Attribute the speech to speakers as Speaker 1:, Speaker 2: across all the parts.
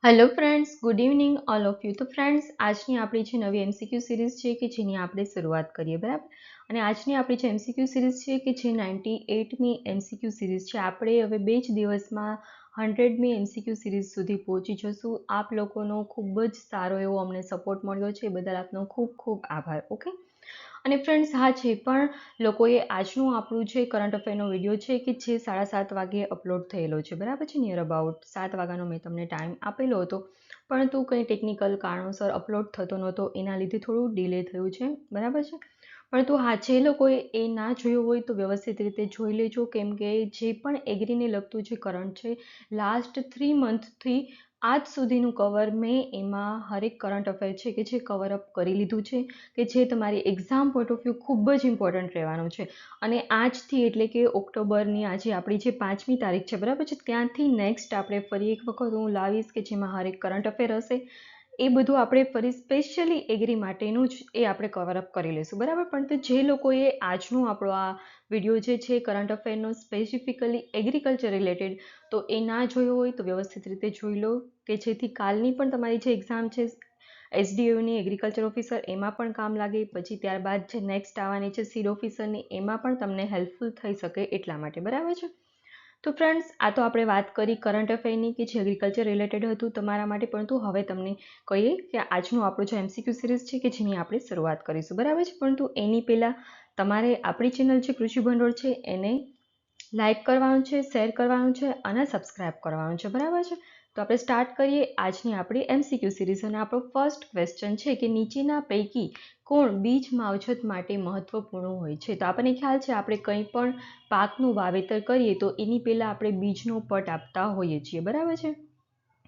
Speaker 1: Hello friends, good evening all of you. તો friends, આજની આપણી જે નવી એમસીક્યુ સિરીઝ છે કે જેની આપણે શરૂઆત કરીએ, બરાબર. અને આજની આપણી જે એમસીક્યુ સિરીઝ છે કે જે 98મી એમસીક્યુ સિરીઝ છે. આપણે હવે 2 જ દિવસમાં 100મી એમસીક્યુ સિરીઝ સુધી પહોંચી જશું. આપ લોકોનો ખૂબ જ સારો એવો અમને સપોર્ટ મળ્યો છે, એ બદલ આપનો ખૂબ ખૂબ આભાર. ઓકે. અને ફ્રેન્ડ્સ, હા, જે પણ લોકોએ આજનું આપણું જે કરંટ અફેરનો વિડીયો છે કે જે 7:30 વાગે અપલોડ થયેલો છે, બરાબર છે, નિયર અબાઉટ 7 વાગ્યાનો મેં તમને ટાઈમ આપેલો હતો, પરંતુ કંઈ ટેકનિકલ કારણોસર અપલોડ થતો નહોતો, એના લીધે થોડું ડિલે થયું છે, બરાબર છે. પરંતુ હા, જે લોકોએ એ ના જોયું હોય તો વ્યવસ્થિત રીતે જોઈ લેજો, કેમ કે જે પણ એગ્રીને લગતું જે કરંટ છે, લાસ્ટ 3 મંથથી આજ સુધીનું કવર મેં એમાં હરેક કરંટ અફેર છે કે જે કવરઅપ કરી લીધું છે, કે જે તમારી એક્ઝામ પોઈન્ટ ઓફ વ્યૂ ખૂબ જ ઇમ્પોર્ટન્ટ રહેવાનું છે. અને આજથી એટલે કે ઓક્ટોબરની આજે આપણી જે 5મી તારીખ છે, બરાબર છે, ત્યાંથી નેક્સ્ટ આપણે ફરી એક વખત હું લાવીશ કે જેમાં હરેક કરંટ અફેર હશે. એ બધું આપણે ફરી સ્પેશિયલી એગ્રી માટેનું જ એ આપણે કવરઅપ કરી લઈશું, બરાબર. પણ તો જે લોકોએ આજનું આપણો આ વિડીયો જે છે કરંટ અફેરનો સ્પેસિફિકલી એગ્રીકલ્ચર રિલેટેડ, તો એ ના જોયો હોય તો વ્યવસ્થિત રીતે જોઈ લો, કે જેથી કાલની પણ તમારી જે એક્ઝામ છે એસડીઓની એગ્રીકલ્ચર ઓફિસર, એમાં પણ કામ લાગે. પછી ત્યારબાદ જે નેક્સ્ટ આવવાની છે સીડ ઓફિસરની, એમાં પણ તમને હેલ્પફુલ થઈ શકે એટલા માટે, બરાબર છે. તો ફ્રેન્ડ્સ, આ તો આપણે વાત કરી કરંટ અફેરની કે જે એગ્રીકલ્ચર રિલેટેડ હતું તમારા માટે, પરંતુ હવે તમને કહીએ કે આજનું આપણું જે એમસીક્યુ સિરીઝ છે કે જેની આપણે શરૂઆત કરીશું, બરાબર છે. પરંતુ એની પહેલાં તમારે આપણી ચેનલ જે કૃષિ ભંડોળ છે એને લાઇક કરવાનું છે, શેર કરવાનું છે અને સબસ્ક્રાઈબ કરવાનું છે, બરાબર છે. તો આપણે સ્ટાર્ટ કરીએ આજની આપણી એમસીક્યુ સિરીઝ. અને આપણો ફર્સ્ટ ક્વેશ્ચન છે કે નીચેના પૈકી કોણ બીજ માવજત માટે મહત્વપૂર્ણ હોય છે? તો આપણને ખ્યાલ છે આપણે કંઈ પણ પાકનું વાવેતર કરીએ તો એની પહેલાં આપણે બીજનો પટ આપતા હોઈએ છીએ, બરાબર છે.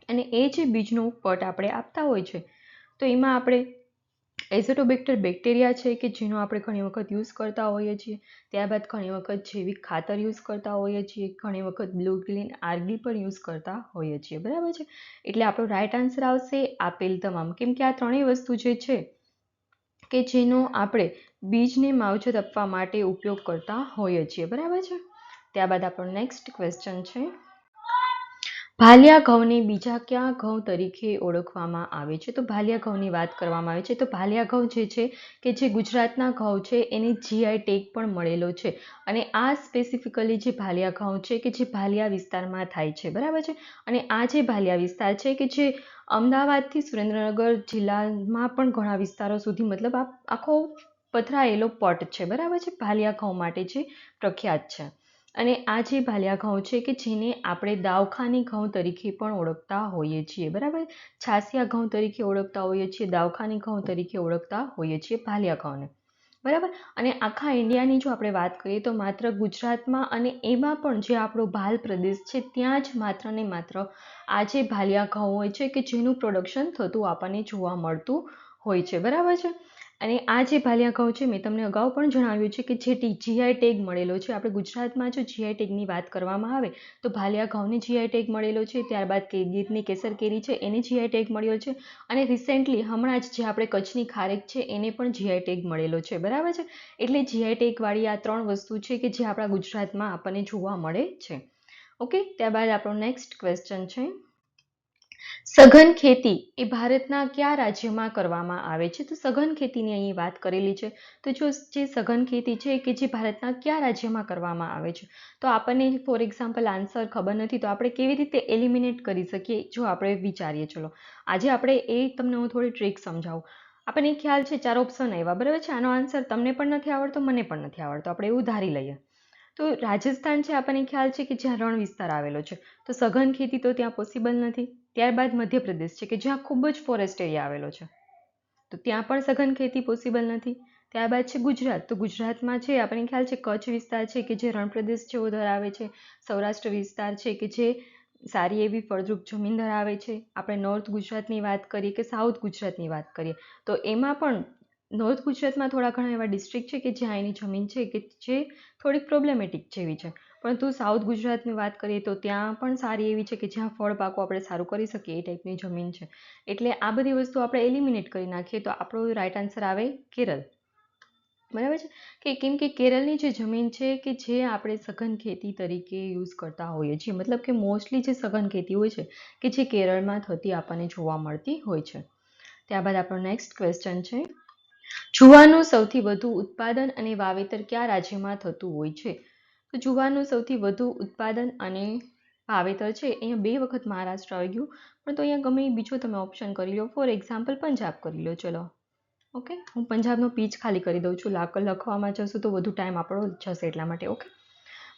Speaker 1: અને એ જે બીજનો પટ આપણે આપતા હોય છે તો એમાં આપણે એઝોટોબેક્ટર બેક્ટેરિયા છે કે જેનો આપણે ઘણી વખત યુઝ કરતા હોઈએ છીએ. ત્યારબાદ ઘણી વખત જૈવિક ખાતર યુઝ કરતા હોઈએ છીએ, ઘણી વખત બ્લુ ગ્રીન આરડી પણ યુઝ કરતા હોઈએ છીએ, બરાબર છે. એટલે આપણો રાઈટ આન્સર આવશે આપેલ તમામ, કેમ કે આ ત્રણેય વસ્તુ જે છે કે જેનો આપણે બીજને માવજત આપવા માટે ઉપયોગ કરતા હોઈએ છીએ, બરાબર છે. ત્યારબાદ આપણો નેક્સ્ટ ક્વેશ્ચન છે, ભાલિયા ઘઉંને બીજા કયા ઘઉં તરીકે ઓળખવામાં આવે છે? તો ભાલિયા ઘઉંની વાત કરવામાં આવે છે. તો ભાલિયા ઘઉં જે છે કે જે ગુજરાતના ઘઉં છે એને જીઆઈ ટેગ પણ મળેલો છે. અને આ સ્પેસિફિકલી જે ભાલિયા ઘઉં છે કે જે ભાલિયા વિસ્તારમાં થાય છે, બરાબર છે. અને આ જે ભાલિયા વિસ્તાર છે કે જે અમદાવાદથી સુરેન્દ્રનગર જિલ્લામાં પણ ઘણા વિસ્તારો સુધી, મતલબ આખો પથરાયેલો પટ છે, બરાબર છે, ભાલિયા ઘઉં માટે જે પ્રખ્યાત છે. અને આ જે ભાલિયા ઘઉં છે કે જેને આપણે દાવખાની ઘઉં તરીકે પણ ઓળખતા હોઈએ છીએ, બરાબર. છાસિયા ઘઉં તરીકે ઓળખતા હોઈએ છીએ, દાવખાની ઘઉં તરીકે ઓળખતા હોઈએ છીએ ભાલિયા ઘઉંને, બરાબર. અને આખા ઇન્ડિયાની જો આપણે વાત કરીએ તો માત્ર ગુજરાતમાં અને એમાં પણ જે આપણો ભાલ પ્રદેશ છે ત્યાં જ માત્ર ને માત્ર આ જે ભાલિયા ઘઉં હોય છે કે જેનું પ્રોડક્શન થતું આપણને જોવા મળતું હોય છે, બરાબર છે. અને આ જે ભાલિયા ઘઉં છે મેં તમને અગાઉ પણ જણાવ્યું છે કે જે જીઆઈ ટેગ મળેલો છે. આપણે ગુજરાતમાં જો જીઆઈ ટેગની વાત કરવામાં આવે તો ભાલિયા ઘઉંને જીઆઈ ટેગ મળેલો છે. ત્યારબાદ ગીરની કેસર કેરી છે એને જીઆઈ ટેગ મળ્યો છે. અને રિસેન્ટલી હમણાં જ જે આપણે કચ્છની ખારેક છે એને પણ જીઆઈ ટેગ મળેલો છે, બરાબર છે. એટલે જીઆઈ ટેગવાળી આ 3 વસ્તુ છે કે જે આપણા ગુજરાતમાં આપણને જોવા મળે છે. ઓકે. ત્યારબાદ આપણો નેક્સ્ટ ક્વેશ્ચન છે, સઘન ખેતી એ ભારતના કયા રાજ્યમાં કરવામાં આવે છે? તો સઘન ખેતીની અહીં વાત કરેલી છે. તો જો જે સઘન ખેતી છે કે જે ભારતના કયા રાજ્યમાં કરવામાં આવે છે, તો આપણને ફોર એક્ઝામ્પલ આન્સર ખબર નથી તો આપણે કેવી રીતે એલિમિનેટ કરી શકીએ જો આપણે વિચારીએ. ચલો આજે આપણે એ તમને હું થોડી ટ્રીક સમજાવું. આપણને ખ્યાલ છે 4 ઓપ્શન આવ્યા, બરાબર છે. આનો આન્સર તમને પણ નથી આવડતો, મને પણ નથી આવડતો, આપણે એવું ધારી લઈએ. તો રાજસ્થાન છે, આપણને ખ્યાલ છે કે જ્યાં રણ વિસ્તાર આવેલો છે, તો સઘન ખેતી તો ત્યાં પોસિબલ નથી. ત્યારબાદ મધ્યપ્રદેશ છે કે જ્યાં ખૂબ જ ફોરેસ્ટ એરિયા આવેલો છે, તો ત્યાં પણ સઘન ખેતી પોસિબલ નથી. ત્યારબાદ છે ગુજરાત, તો ગુજરાતમાં છે આપણને ખ્યાલ છે કચ્છ વિસ્તાર છે કે જે રણપ્રદેશ જેવો ધરાવે છે, સૌરાષ્ટ્ર વિસ્તાર છે કે જે સારી એવી ફળદ્રુપ જમીન ધરાવે છે. આપણે નોર્થ ગુજરાતની વાત કરીએ કે સાઉથ ગુજરાતની વાત કરીએ તો એમાં પણ નોર્થ ગુજરાતમાં થોડા ઘણા એવા ડિસ્ટ્રિક્ટ છે કે જ્યાં એની જમીન છે કે જે થોડીક પ્રોબ્લેમેટિક જેવી છે. પરંતુ સાઉથ ગુજરાતની વાત કરીએ તો ત્યાં પણ સારી એવી છે કે જ્યાં ફળ પાકો આપણે સારું કરી શકીએ એ ટાઈપની જમીન છે. એટલે આ બધી વસ્તુ આપણે એલિમિનેટ કરી નાખીએ તો આપણો રાઈટ આન્સર આવે કેરળ. બરાબર છે કે કેમ કે કેરળની જે જમીન છે કે જે આપણે સઘન ખેતી તરીકે યુઝ કરતા હોઈએ છીએ, મતલબ કે મોસ્ટલી જે સઘન ખેતી હોય છે કે જે કેરળમાં થતી આપણને જોવા મળતી હોય છે. ત્યારબાદ આપણો નેક્સ્ટ ક્વેશ્ચન છે, જુવારનું સૌથી વધુ ઉત્પાદન અને વાવેતર કયા રાજ્યમાં થતું હોય છે? તો જુવારનું સૌથી વધુ ઉત્પાદન અને વાવેતર છે અહીંયા 2 વખત મહારાષ્ટ્ર આવી ગયું, પણ તો અહીંયા ગમે બીજો તમે ઓપ્શન કરી લો. ફોર એક્ઝામ્પલ પંજાબ કરી લો. ચલો ઓકે, હું પંજાબનો પીચ ખાલી કરી દઉં છું, લખવામાં જશું તો વધુ ટાઈમ આપણો જશે એટલા માટે. ઓકે,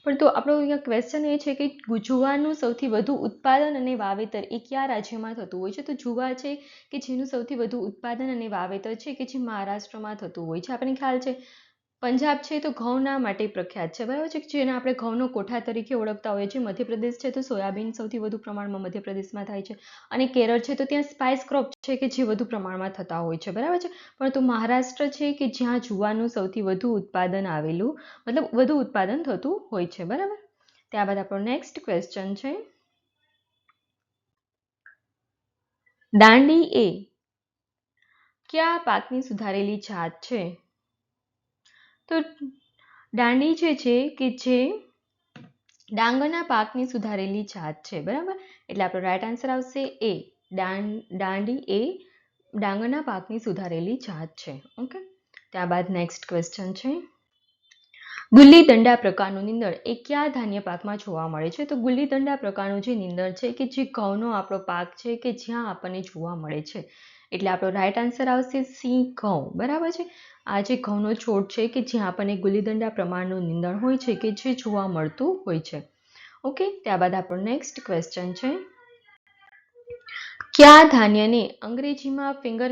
Speaker 1: પણ તો આપણો અહીંયા ક્વેશ્ચન એ છે કે જુવારનું સૌથી વધુ ઉત્પાદન અને વાવેતર એ કયા રાજ્યમાં થતું હોય છે? તો જુવાર છે કે જેનું સૌથી વધુ ઉત્પાદન અને વાવેતર છે કે જે મહારાષ્ટ્રમાં થતું હોય છે. આપણને ખ્યાલ છે પંજાબ છે તો ઘઉંના માટે પ્રખ્યાત છે, બરાબર છે, જેને આપણે ઘઉંનો કોઠા તરીકે ઓળખતા હોઈએ છીએ. મધ્યપ્રદેશ છે તો સોયાબીન સૌથી વધુ પ્રમાણમાં મધ્યપ્રદેશમાં થાય છે, અને કેરળ છે તો ત્યાં સ્પાઇસ ક્રોપ છે કે જે વધુ પ્રમાણમાં થતા હોય છે, બરાબર છે. પરંતુ મહારાષ્ટ્ર છે કે જ્યાં જુવારનું સૌથી વધુ ઉત્પાદન આવેલું, મતલબ વધુ ઉત્પાદન થતું હોય છે, બરાબર. ત્યારબાદ આપણો નેક્સ્ટ ક્વેશ્ચન છે, દાંડી એ કયા પાકની સુધારેલી જાત છે? તો દાંડી જે છે કે જે ડાંગરના પાકની સુધારેલી જાત છે, બરાબર. એટલે આપણો રાઈટ આન્સર આવશે એ. દાંડી એ ડાંગરના પાકની સુધારેલી જાત છે. ઓકે, ત્યારબાદ નેક્સ્ટ ક્વેશ્ચન છે, ગુલ્લી દંડા પ્રકારનું નીંદણ એ કયા ધાન્ય પાકમાં જોવા મળે છે? તો ગુલ્લી દંડા પ્રકારનું જે નીંદણ છે કે જે ઘઉંનો આપણો પાક છે કે જ્યાં આપણને જોવા મળે છે. એટલે આપણો રાઈટ આન્સર આવશે સી, ઘઉં, બરાબર છે. આ જે ઘઉંનો છોડ છે કે જ્યાં આપણને ગુલ્લીદંડા પ્રમાણનું નીંદણ હોય છે કે જે જોવા મળતું હોય છે. ઓકે, ત્યારબાદ આપણો નેક્સ્ટ ક્વેશ્ચન છે, કયા ધાન્યને અંગ્રેજીમાં ફિંગર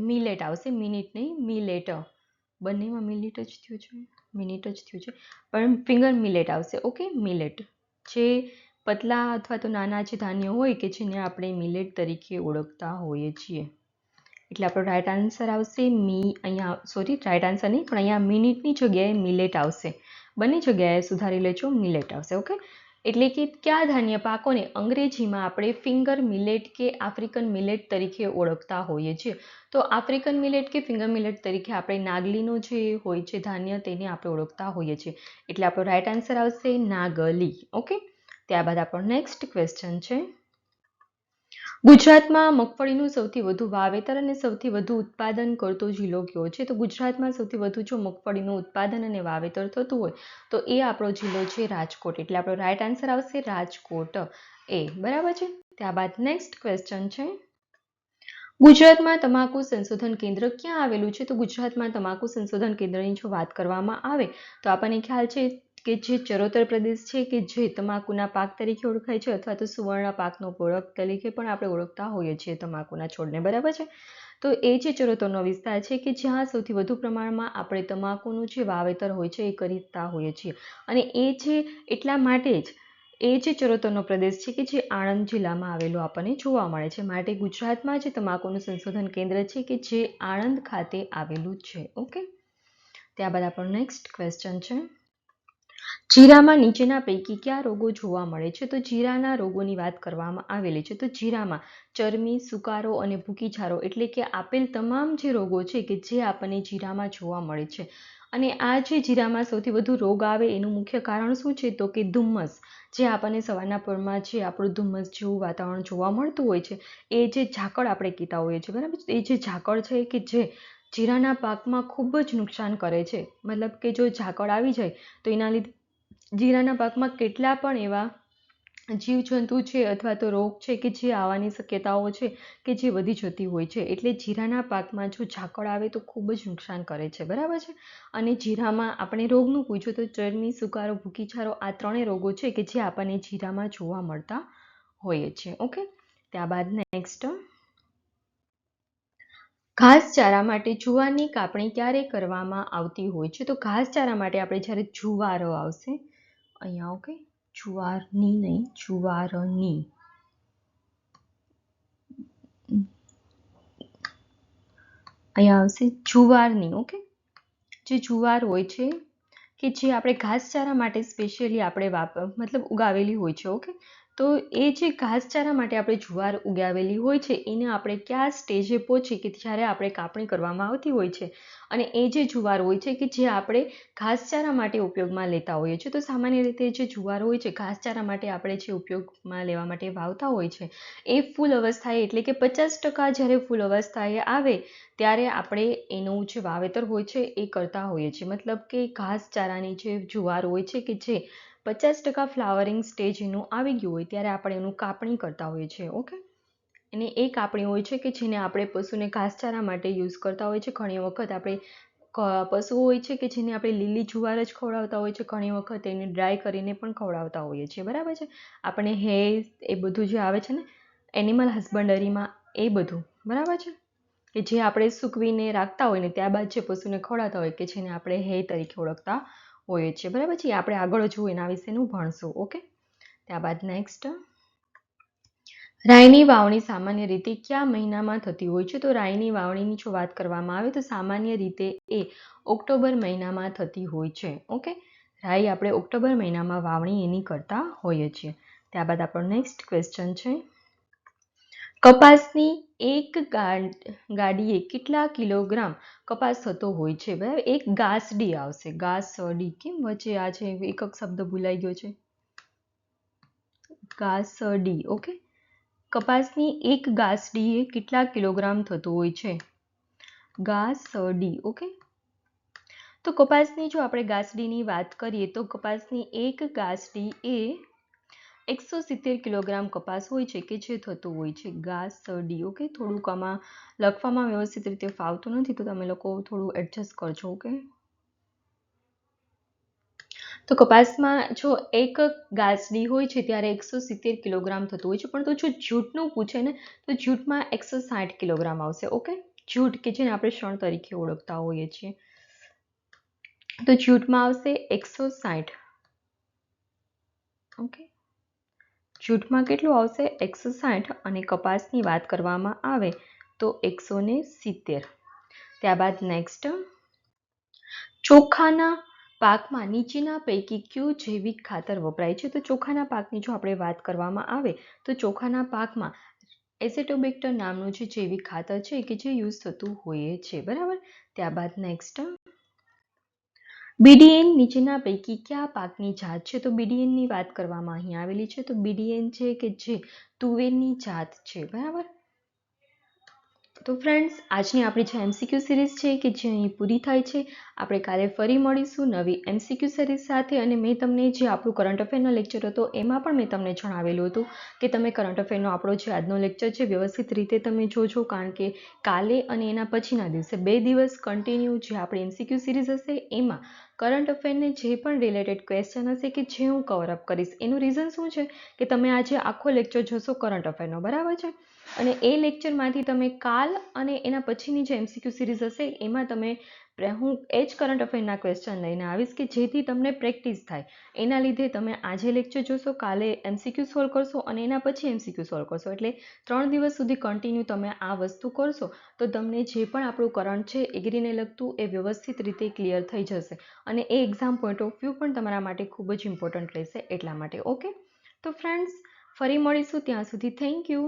Speaker 1: મિલેટ આવશે? મિનિટ નહીં, મિલેટ, બંનેમાં મિનિટ જ થયું છે, પણ ફિંગર મિલેટ આવશે. ઓકે, મિલેટ જે પતલા અથવા તો નાના જે ધાન્ય હોય કે જેને આપણે મિલેટ તરીકે ઓળખતા હોઈએ છીએ. એટલે આપણો રાઈટ આન્સર આવશે અહીંયા રાઈટ આન્સર નહીં, પણ અહીંયા મિનિટની જગ્યાએ મિલેટ આવશે. બંને જગ્યાએ સુધારી લેજો, મિલેટ આવશે. ઓકે, એટલે કે કયા ધાન્ય પાકોને અંગ્રેજીમાં આપણે ફિંગર મિલેટ કે આફ્રિકન મિલેટ તરીકે ઓળખતા હોઈએ છીએ? તો આફ્રિકન મિલેટ કે ફિંગર મિલેટ તરીકે આપણે નાગલીનો જે હોય છે ધાન્ય તેને આપણે ઓળખતા હોઈએ છીએ. એટલે આપણો રાઈટ આન્સર આવશે નાગલી. ઓકે, ત્યારબાદ આપણો નેક્સ્ટ ક્વેશ્ચન છે, ગુજરાતમાં મગફળીનું સૌથી વધુ વાવેતર અને સૌથી વધુ ઉત્પાદન કરતો જિલ્લો કયો છે? તો ગુજરાતમાં સૌથી વધુ જો મગફળીનું ઉત્પાદન અને વાવેતર થતું હોય તો એ આપણો જિલ્લો છે રાજકોટ. એટલે આપણો રાઈટ આન્સર આવશે રાજકોટ એ, બરાબર છે. ત્યારબાદ નેક્સ્ટ ક્વેશ્ચન છે, ગુજરાતમાં તમાકુ સંશોધન કેન્દ્ર ક્યાં આવેલું છે? તો ગુજરાતમાં તમાકુ સંશોધન કેન્દ્રની જો વાત કરવામાં આવે તો આપણને ખ્યાલ છે કે જે ચરોતર પ્રદેશ છે કે જે તમાકુના પાક તરીકે ઓળખાય છે, અથવા તો સુવર્ણ પાકનો ઓળખ તરીકે પણ આપણે ઓળખતા હોઈએ છીએ તમાકુના છોડને, બરાબર છે. તો એ જે ચરોતરનો વિસ્તાર છે કે જ્યાં સૌથી વધુ પ્રમાણમાં આપણે તમાકુનું જે વાવેતર હોય છે એ કરતા હોઈએ છીએ, અને એ જે એટલા માટે જ એ જે ચરોતરનો પ્રદેશ છે કે જે આણંદ જિલ્લામાં આવેલો આપણને જોવા મળે છે. માટે ગુજરાતમાં જે તમાકુનું સંશોધન કેન્દ્ર છે કે જે આણંદ ખાતે આવેલું છે. ઓકે, ત્યારબાદ આપણો નેક્સ્ટ ક્વેશ્ચન છે, જીરામાં નીચેના પૈકી કયા રોગો જોવા મળે છે? તો જીરાના રોગોની વાત કરવામાં આવેલી છે. તો જીરામાં ચરમી, સુકારો અને ભૂકીછારો એટલે કે આપેલ તમામ જે રોગો છે કે જે આપણને જીરામાં જોવા મળે છે. અને આ જે જીરામાં સૌથી વધુ રોગ આવે એનું મુખ્ય કારણ શું છે? તો કે ધુમ્મસ, જે આપણને સવારના પરમાં જે આપણું ધુમ્મસ જેવું વાતાવરણ જોવા મળતું હોય છે, એ જે ઝાકળ આપણે કહેતા હોઈએ છીએ, બરાબર. એ જે ઝાકળ છે કે જે જીરાના પાકમાં ખૂબ જ નુકસાન કરે છે. મતલબ કે જો ઝાકળ આવી જાય તો એના લીધે જીરાના પાકમાં કેટલા પણ એવા જીવજંતુ છે અથવા તો રોગ છે કે જે આવવાની શક્યતાઓ છે કે જે વધી જતી હોય છે. એટલે જીરાના પાકમાં જો ઝાકળ આવે તો ખૂબ જ નુકસાન કરે છે, બરાબર છે. અને જીરામાં આપણે રોગનું પૂછ્યું તો ચરમી, સુકારો, ભૂકીછારો આ ત્રણેય રોગો છે કે જે આપણને જીરામાં જોવા મળતા હોઈએ છે. ઓકે, ત્યારબાદ નેક્સ્ટ, ઘાસચારા માટે જુવારની કાપણી ક્યારે કરવામાં આવતી હોય છે? તો ઘાસચારા માટે આપણે જ્યારે જુવાર આવશે અહીંયા, ઓકે, જુવારની નહીં, જુવારની, અહીંયા આવશે જુવારની. ઓકે, જે જુવાર હોય છે કે જે આપણે ઘાસચારા માટે સ્પેશિયલી આપણે મતલબ ઉગાવેલી હોય છે. ઓકે, તો એ જે ઘાસચારા માટે આપણે જુવાર ઉગાવેલી હોય છે એને આપણે કયા સ્ટેજે પહોંચી કે જ્યારે આપણે કાપણી કરવામાં આવતી હોય છે અને એ જે જુવાર હોય છે કે જે આપણે ઘાસચારા માટે ઉપયોગમાં લેતા હોઈએ છીએ. તો સામાન્ય રીતે જે જુવાર હોય છે ઘાસચારા માટે આપણે જે ઉપયોગમાં લેવા માટે વાવતા હોય છે એ ફૂલ અવસ્થાએ એટલે કે 50% જ્યારે ફૂલ અવસ્થાએ આવે ત્યારે આપણે એનું જે વાવેતર હોય છે એ કરતા હોઈએ છીએ. મતલબ કે ઘાસચારાની જે જુવાર હોય છે કે જે 50% ફ્લાવરિંગ સ્ટેજ એનું આવી ગયું હોય ત્યારે આપણે એનું કાપણી કરતા હોઈએ છીએ. ઓકે, અને એ કાપણી હોય છે કે જેને આપણે પશુને ઘાસચારા માટે યુઝ કરતા હોય છે. ઘણી વખત આપણે પશુ હોય છે કે જેને આપણે લીલી જુવાર જ ખવડાવતા હોય છે, ઘણી વખત એને ડ્રાય કરીને પણ ખવડાવતા હોઈએ છીએ. બરાબર છે, આપણે એ બધું જે આવે છે ને એનિમલ હસબન્ડરીમાં એ બધું બરાબર છે કે જે આપણે સૂકવીને રાખતા હોય ને ત્યારબાદ જે પશુને ખવડાવતા હોય કે જેને આપણે હે તરીકે ઓળખતા હોઈએ છીએ. બરાબર છે, આપણે આગળ જોવું એના વિશેનું ભણશું. ઓકે, ત્યારબાદ નેક્સ્ટ, રાઈની વાવણી સામાન્ય રીતે કયા મહિનામાં થતી હોય છે? તો રાઈની વાવણીની જો વાત કરવામાં આવે તો સામાન્ય રીતે એ ઓક્ટોબર મહિનામાં થતી હોય છે. ઓકે, રાઈ આપણે ઓક્ટોબર મહિનામાં વાવણી એની કરતા હોઈએ છીએ. ત્યારબાદ આપણો નેક્સ્ટ ક્વેશ્ચન છે, કપાસની એક ગાડીએ કેટલા કિલોગ્રામ કપાસ થતો હોય છે? બરાબર, એક ગાસડી આવશે, ગાસડી, કેમ વચ્ચે આ છે એકક શબ્દ ભૂલાઈ ગયો છે, ગાસડી. ઓકે, કપાસની એક ગાસડીએ કેટલા કિલોગ્રામ થતું હોય છે? ગાસડી. ઓકે, તો કપાસની જો આપણે ગાસડીની વાત કરીએ તો કપાસની એક ગાસડી એ 170 કિલોગ્રામ કપાસ હોય છે કે જે થતું હોય છે ગાસડી. ઓકે, થોડુંક આમાં લખવામાં વ્યવસ્થિત રીતે ફાવતું નથી તો તમે લોકો થોડું એડજસ્ટ કરજો. ઓકે, તો કપાસમાં જો એક ગાસડી હોય છે ત્યારે 170 કિલોગ્રામ થતું હોય છે, પણ તો જો જૂટનું પૂછે ને તો જૂટમાં 160 કિલોગ્રામ આવશે. ઓકે, જૂટ કે જેને આપણે શણ તરીકે ઓળખતા હોઈએ છીએ તો જૂટમાં આવશે 160. ઓકે, જૂટમાં કેટલું આવશે? 160, અને કપાસની વાત કરવામાં આવે તો 170. ત્યારબાદ નેક્સ્ટ, ચોખાના પાકમાં નીચેના પૈકી કયું જૈવિક ખાતર વપરાય છે? તો ચોખાના પાકની જો આપણે વાત કરવામાં આવે તો ચોખાના પાકમાં એસેટોબેક્ટર નામનું જે જૈવિક ખાતર છે કે જે યુઝ થતું હોય છે. બરાબર, ત્યારબાદ નેક્સ્ટ, બીડીએન નીચેના પૈકી કયા પાકની જાત છે? તો બીડીએનની વાત કરવામાં અહીં આવેલી છે. તો બીડીએન છે કે જે તુવેરની જાત છે. બરાબર, તો ફ્રેન્ડ્સ આજની આપણી જે એમસીક્યુ સિરીઝ છે કે જે અહીં પૂરી થાય છે. આપણે કાલે ફરી મળીશું નવી એમસીક્યુ સિરીઝ સાથે. અને મેં તમને જે આપણું કરંટ અફેરનો લેક્ચર હતો એમાં પણ મેં તમને જણાવેલું હતું કે તમે કરંટ અફેરનો આપણો જે આજનો લેક્ચર છે વ્યવસ્થિત રીતે તમે જોજો, કારણ કે કાલે અને એના પછીના દિવસે 2 દિવસ કન્ટિન્યુ જે આપણી એમસીક્યુ સિરીઝ હશે એમાં કરંટ અફેરને જે પણ રિલેટેડ ક્વેશ્ચન હશે કે જે હું કવર અપ કરીશ. એનું રીઝન શું છે કે તમે આજે આખો લેક્ચર જોશો કરંટ અફેરનો. બરાબર છે, અને એ લેક્ચરમાંથી તમે કાલ અને એના પછીની જે એમસીક્યુ સિરીઝ હશે એમાં હું એ જ કરંટ અફેરના ક્વેશ્ચન લઈને આવીશ કે જેથી તમને પ્રેક્ટિસ થાય. એના લીધે તમે આજે લેક્ચર જોશો, કાલે એમસીક્યુ સોલ્વ કરશો અને એના પછી એમસીક્યુ સોલ્વ કરશો. એટલે 3 દિવસ સુધી કન્ટિન્યુ તમે આ વસ્તુ કરશો તો તમને જે પણ આપણું કરંટ છે એગ્રીને લગતું એ વ્યવસ્થિત રીતે ક્લિયર થઈ જશે અને એ એક્ઝામ પોઈન્ટ ઓફ વ્યૂ પણ તમારા માટે ખૂબ જ ઇમ્પોર્ટન્ટ રહેશે એટલા માટે. ઓકે, તો ફ્રેન્ડ્સ ફરી મળીશું, ત્યાં સુધી થેન્ક યુ.